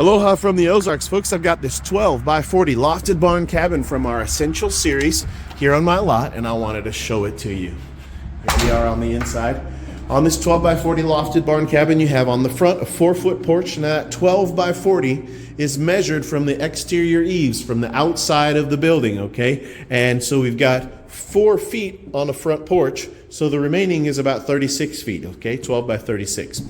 Aloha from the Ozarks, folks. I've got this 12 by 40 lofted barn cabin from our Essential series here on my lot, and I wanted to show it to you. Here we are on the inside. On this 12 by 40 lofted barn cabin, you have on the front a 4-foot porch, and that 12 by 40 is measured from the exterior eaves, from the outside of the building, okay? And so we've got 4 feet on the front porch, so the remaining is about 36 feet, okay? 12 by 36.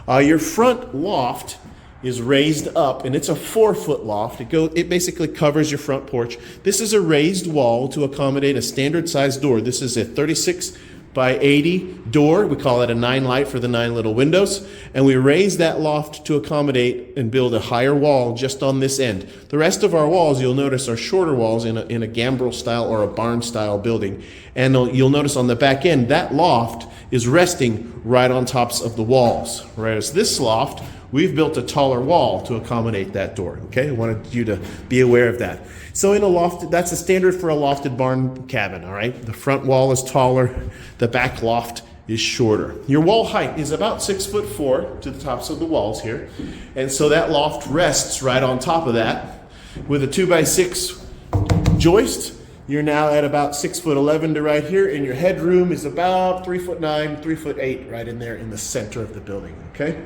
Your front loft is raised up, and it's a 4-foot loft. It basically covers your front porch. This is a raised wall to accommodate a standard size door. This is a 36 by 80 door. We call it a 9 light for the 9 little windows. And we raise that loft to accommodate and build a higher wall just on this end. The rest of our walls, you'll notice, are shorter walls in a gambrel style or a barn style building. And you'll notice on the back end, that loft is resting right on tops of the walls. Whereas this loft, we've built a taller wall to accommodate that door, okay? I wanted you to be aware of that. So in a loft, that's a standard for a lofted barn cabin, all right? The front wall is taller, the back loft is shorter. Your wall height is about 6'4" to the tops of the walls here. And so that loft rests right on top of that. With a 2x6 joist, you're now at about 6'11" to right here, and your headroom is about 3'9", 3'8", right in there in the center of the building, okay?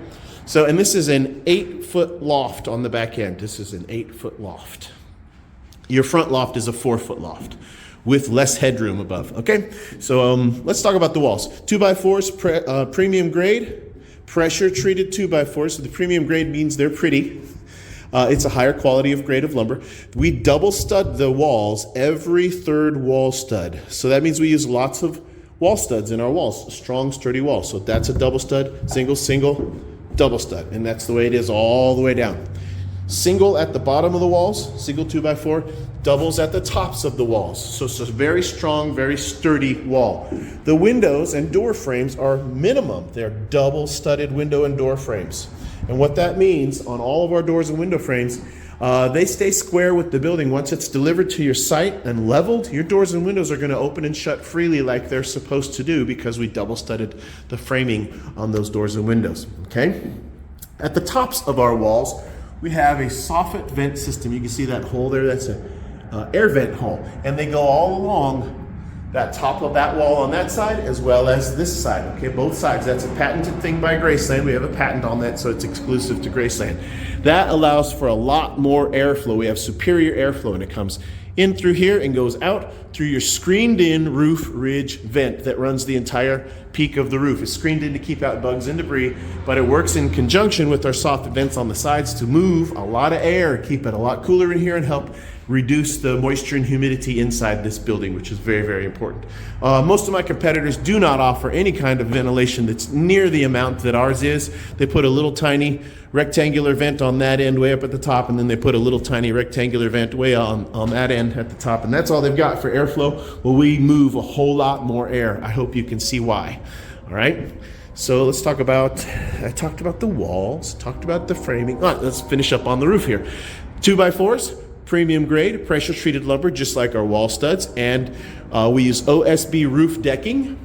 So, and this is an 8-foot loft on the back end. This is an 8-foot loft. Your front loft is a 4-foot loft with less headroom above, okay? So let's talk about the walls. 2x4s, premium grade, pressure treated 2x4s. So the premium grade means they're pretty. It's a higher quality of grade of lumber. We double stud the walls every 3rd wall stud. So that means we use lots of wall studs in our walls, strong, sturdy walls. So that's a double stud, single, double stud, and that's the way it is all the way down. Single at the bottom of the walls, single 2x4, doubles at the tops of the walls. So it's a very strong, very sturdy wall. The windows and door frames are minimum. They're double studded window and door frames. And what that means on all of our doors and window frames, they stay square with the building. Once it's delivered to your site and leveled, your doors and windows are going to open and shut freely like they're supposed to do because we double studded the framing on those doors and windows, okay? At the tops of our walls, we have a soffit vent system. You can see that hole there, that's an air vent hole. And they go all along that top of that wall on that side as well as this side, okay? Both sides. That's a patented thing by GRACELAND. We have a patent on that, so it's exclusive to GRACELAND. That allows for a lot more airflow. We have superior airflow, and it comes in through here and goes out through your screened-in roof ridge vent that runs the entire peak of the roof. It's screened in to keep out bugs and debris, but it works in conjunction with our soffit vents on the sides to move a lot of air, keep it a lot cooler in here, and help reduce the moisture and humidity inside this building, which is very, very important. Most of my competitors do not offer any kind of ventilation that's near the amount that ours is. They put a little tiny rectangular vent on that end way up at the top, and then they put a little tiny rectangular vent way on that end at the top, and that's all they've got for airflow. Well, we move a whole lot more air. I hope you can see why. All right? So let's talk about, I talked about the walls, talked about the framing. All right, let's finish up on the roof here. 2x4s. Premium grade, pressure treated lumber, just like our wall studs, and we use OSB roof decking.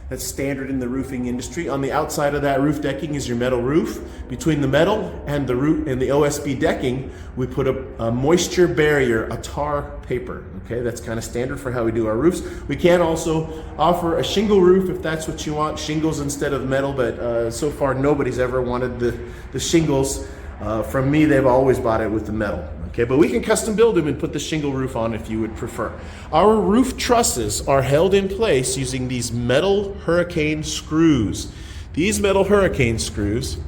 That's standard in the roofing industry. On the outside of that roof decking is your metal roof. Between the metal and the roof and the OSB decking, we put a moisture barrier, a tar paper. Okay, that's kind of standard for how we do our roofs. We can also offer a shingle roof if that's what you want, shingles instead of metal, but so far nobody's ever wanted the shingles. From me, they've always bought it with the metal. Okay, but we can custom build them and put the shingle roof on if you would prefer. Our roof trusses are held in place using these metal hurricane screws. These metal hurricane screws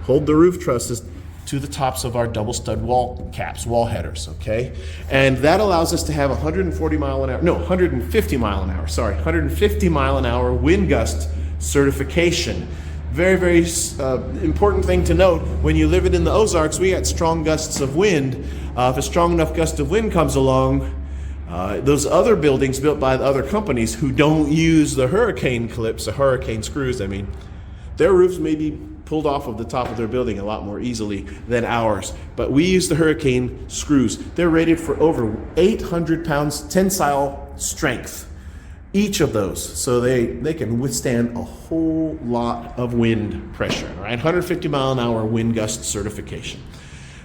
hold the roof trusses to the tops of our double stud wall caps, wall headers, okay? And that allows us to have 150 mile an hour wind gust certification. Very, very important thing to note. When you live in the Ozarks, we got strong gusts of wind. If a strong enough gust of wind comes along, those other buildings built by the other companies who don't use the hurricane clips, the hurricane screws, I mean, their roofs may be pulled off of the top of their building a lot more easily than ours. But we use the hurricane screws. They're rated for over 800 pounds tensile strength. Each of those, so they can withstand a whole lot of wind pressure, right? 150 mile an hour wind gust certification.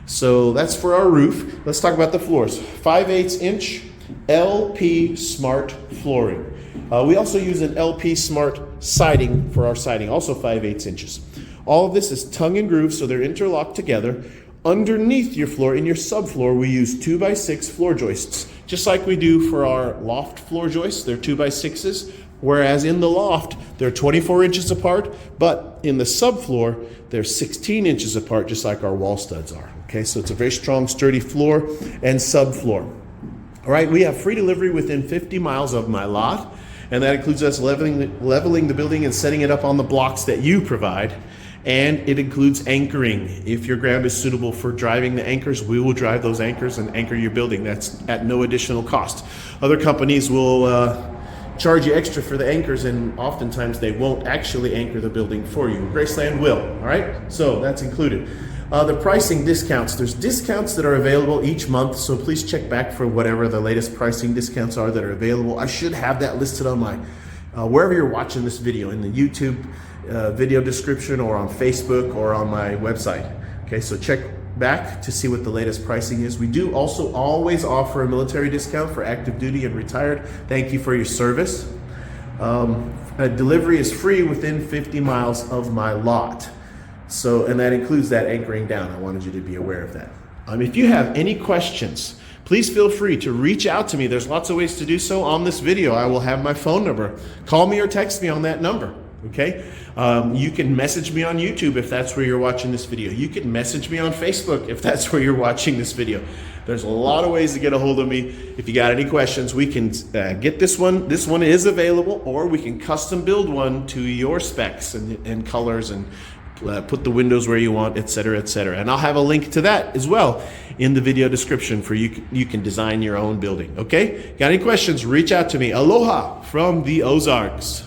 So that's for our roof. Let's talk about the floors. 5/8 inch LP Smart flooring. We also use an LP Smart siding for our siding, also 5/8 inches. All of this is tongue and groove, so they're interlocked together. Underneath your floor, in your subfloor, we use 2x6 floor joists, just like we do for our loft floor joists. They're 2x6s, whereas in the loft, they're 24 inches apart, but in the subfloor, they're 16 inches apart, just like our wall studs are. Okay, so it's a very strong, sturdy floor and subfloor. All right, we have free delivery within 50 miles of my lot, and that includes us leveling the building and setting it up on the blocks that you provide. And it includes anchoring. If your ground is suitable for driving the anchors, we will drive those anchors and anchor your building. That's at no additional cost. Other companies will charge you extra for the anchors, and oftentimes they won't actually anchor the building for you. Graceland will, all right? So that's included. The pricing discounts, there's discounts that are available each month, so please check back for whatever the latest pricing discounts are that are available. I should have that listed on my, wherever you're watching this video, in the YouTube video description or on Facebook or on my website. Okay, so check back to see what the latest pricing is. We do also always offer a military discount for active duty and retired. Thank you for your service. Delivery is free within 50 miles of my lot. So, and that includes that anchoring down. I wanted you to be aware of that. If you have any questions, please feel free to reach out to me. There's lots of ways to do so on this video. I will have my phone number. Call me or text me on that number. Okay, you can message me on YouTube if that's where you're watching this video. You can message me on Facebook if that's where you're watching this video. There's a lot of ways to get a hold of me. If you got any questions, we can get this one. This one is available, or we can custom build one to your specs and colors, and put the windows where you want, etc., etc. And I'll have a link to that as well in the video description for you can design your own building. Okay, got any questions? Reach out to me. Aloha from the Ozarks.